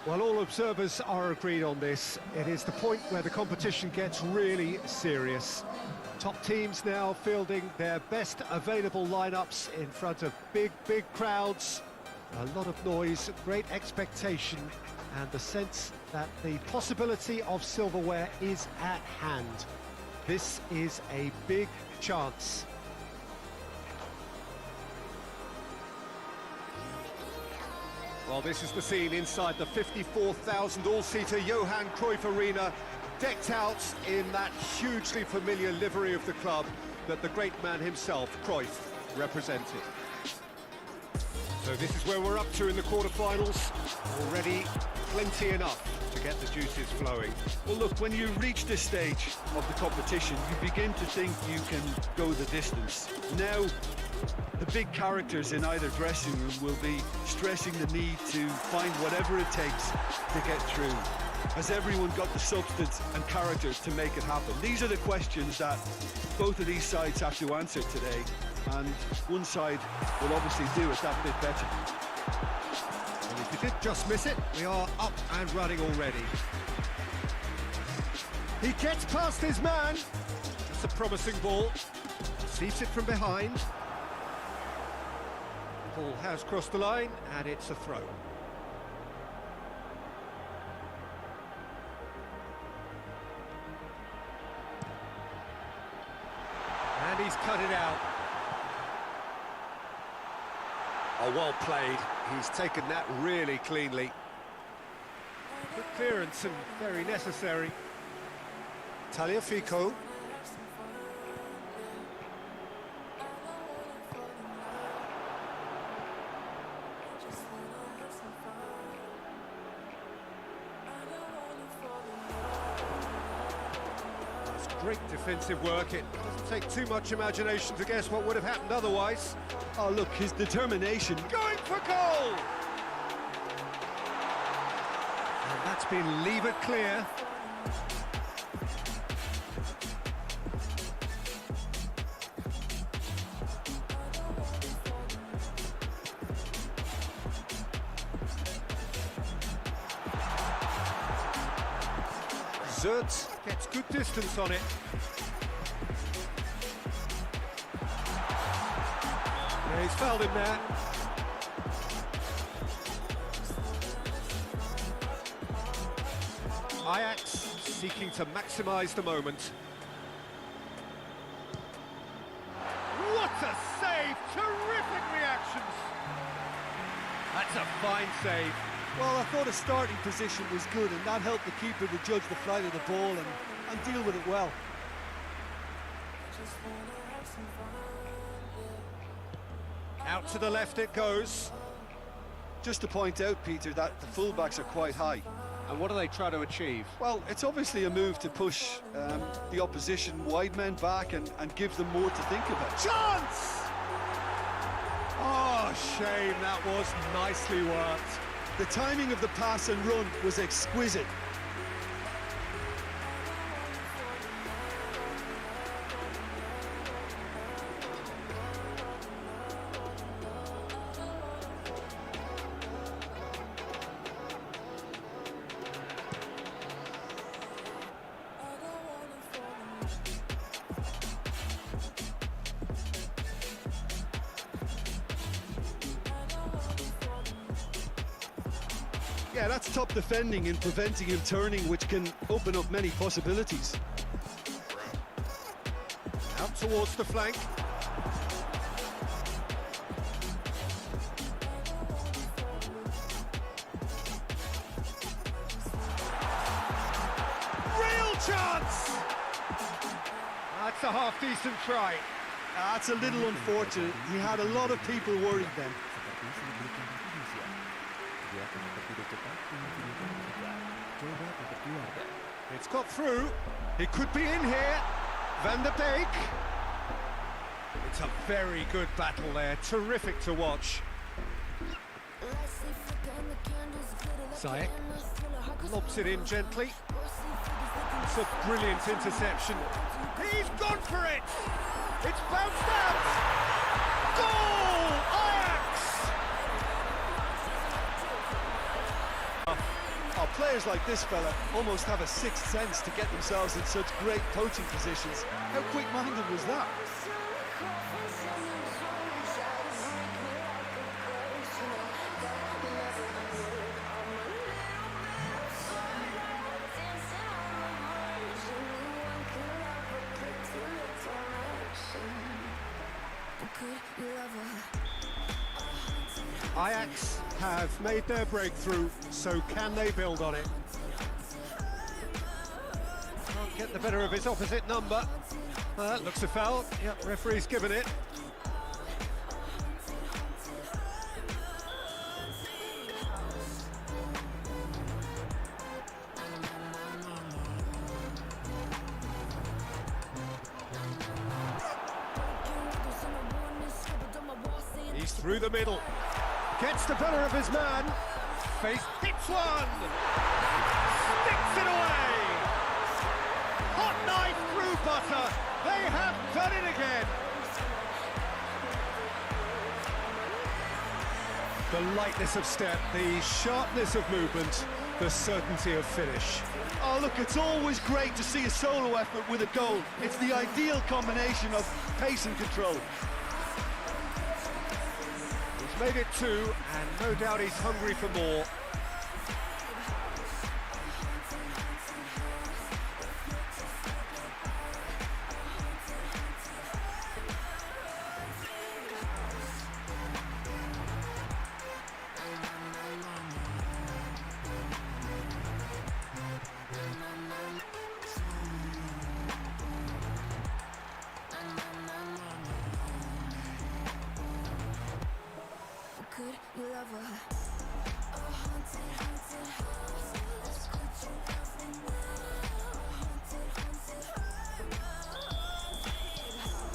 Well, all observers are agreed on this. It is the point where the competition gets really serious. Top teams now fielding their best available lineups in front of big crowds. A lot of noise, great expectation, and the sense that the possibility of silverware is at hand. This is a big chance. Well, this is the scene inside the 54,000 all-seater Johan Cruyff Arena, decked out in that hugely familiar livery of the club that the great man himself, Cruyff, represented. So this is where we're up to in the quarterfinals. Already plenty enough to get the juices flowing. Well, look, when you reach this stage of the competition, you begin to think you can go the distance. Now, the big characters in either dressing room will be stressing the need to find whatever it takes to get through. Has everyone got the substance and character to make it happen? These are the questions that both of these sides have to answer today, and one side will obviously do it that bit better. And if you did just miss it, we are up and running already. He gets past his man. That's a promising ball. Sees it from behind. Ball has crossed the line, and it's a throw. And he's cut it out. Oh, well played. He's taken that really cleanly. Good clearance and very necessary. Tagliafico. Great defensive work. It doesn't take too much imagination to guess what would have happened otherwise. Oh, look, his determination. Going for goal! And that's been levered clear. Zert gets good distance on it. Yeah, he's fouled him there. Ajax seeking to maximise the moment. What a save! Terrific reactions! That's a fine save. Well, I thought his starting position was good, and that helped the keeper to judge the flight of the ball and deal with it well. Out to the left it goes. Just to point out, Peter, that the fullbacks are quite high. And what do they try to achieve? Well, it's obviously a move to push the opposition wide men back and give them more to think about. Chance! Oh, shame, that was nicely worked. The timing of the pass and run was exquisite. Yeah, that's top defending and preventing him turning, which can open up many possibilities. Out towards the flank. Real chance! That's a half-decent try. That's a little unfortunate. He had a lot of people worried then. It's got through. It could be in here. Van der Beek. It's a very good battle there. Terrific to watch. Ziyech lobs it in gently. It's a brilliant interception. He's gone for it. It's bounced out. Goal! Ajax! Players like this fella almost have a sixth sense to get themselves in such great coaching positions. How quick-minded was that? Ajax have made their breakthrough, so can they build on it? Can't get the better of his opposite number. That looks a foul. Yep, referee's given it. He's through the middle. Gets the better of his man. Face hits one. Sticks it away. Hot knife through butter. They have done it again. The lightness of step, the sharpness of movement, the certainty of finish. Oh, look, it's always great to see a solo effort with a goal. It's the ideal combination of pace and control. He's made it two, and no doubt he's hungry for more.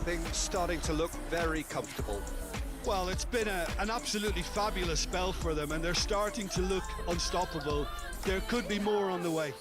Things starting to look very comfortable. Well, it's been an absolutely fabulous spell for them, and they're starting to look unstoppable. There could be more on the way.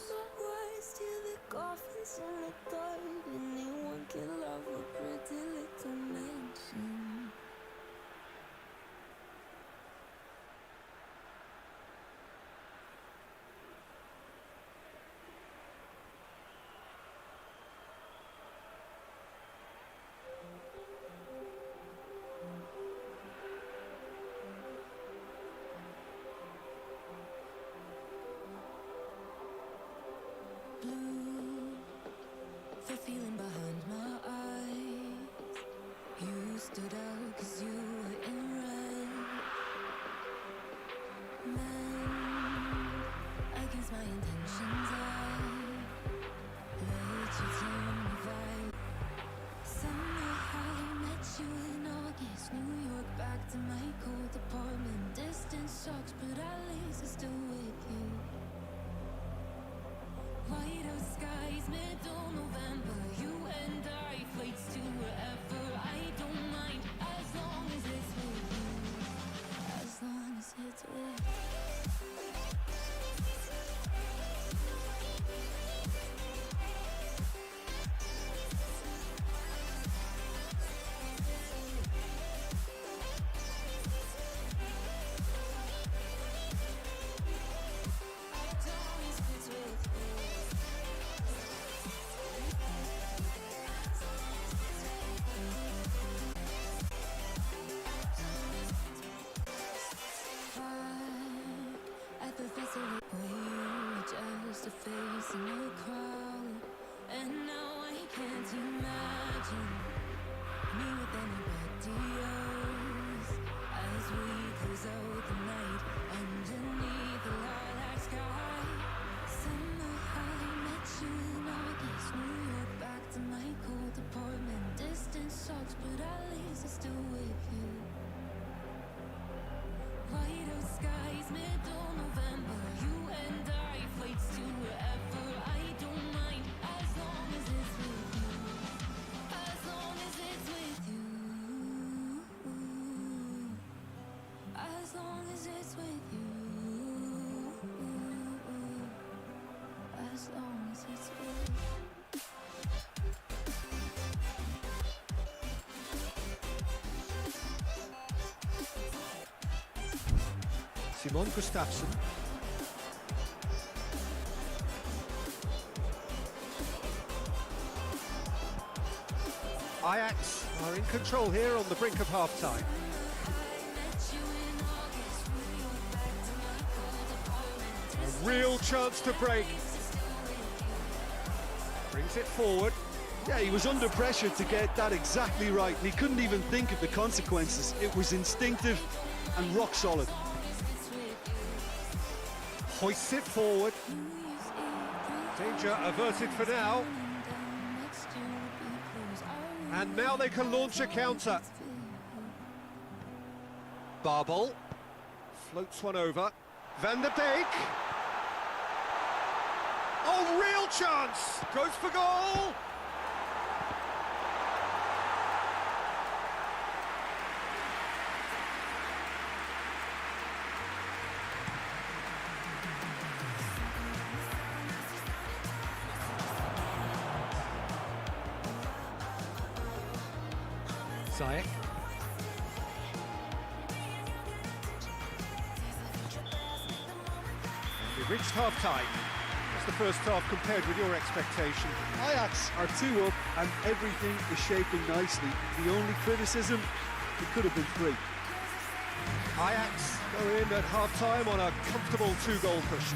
The feeling behind my eyes. You stood out 'cause you were in red. Men against my intentions, I let you turn me vibe. Summer high, met you in August. New York, back to my cold apartment. Distance sucks, but at least I'm still with you. White out skies, middle November. You and I, flights to wherever. I don't mind as long as it's with you. As long as it's with you. Just a face in a crowd, and now I can't imagine me with anybody else. As we close out the night underneath the lilac sky. Summer high, met you in August. New York, back to my cold apartment. Distance sucks, but at least I'm still with you. White out skies, middle November. You and I, flights to wherever. I don't mind as long as it's with you. As long as it's with you. As long as it's with you. As long as it's with you. Simon Gustafsson. Ajax are in control here on the brink of half-time. A real chance to break. Brings it forward. Yeah, he was under pressure to get that exactly right, and he couldn't even think of the consequences. It was instinctive and rock solid. Hoists it forward. Danger averted for now. And now they can launch a counter. Barbel floats one over. Van der Beek. Oh, real chance! Goes for goal! Ziyech. We reached half-time. What's the first half compared with your expectation? Ajax are 2 up and everything is shaping nicely. The only criticism, it could have been 3. Ajax go in at half-time on a comfortable 2-goal push.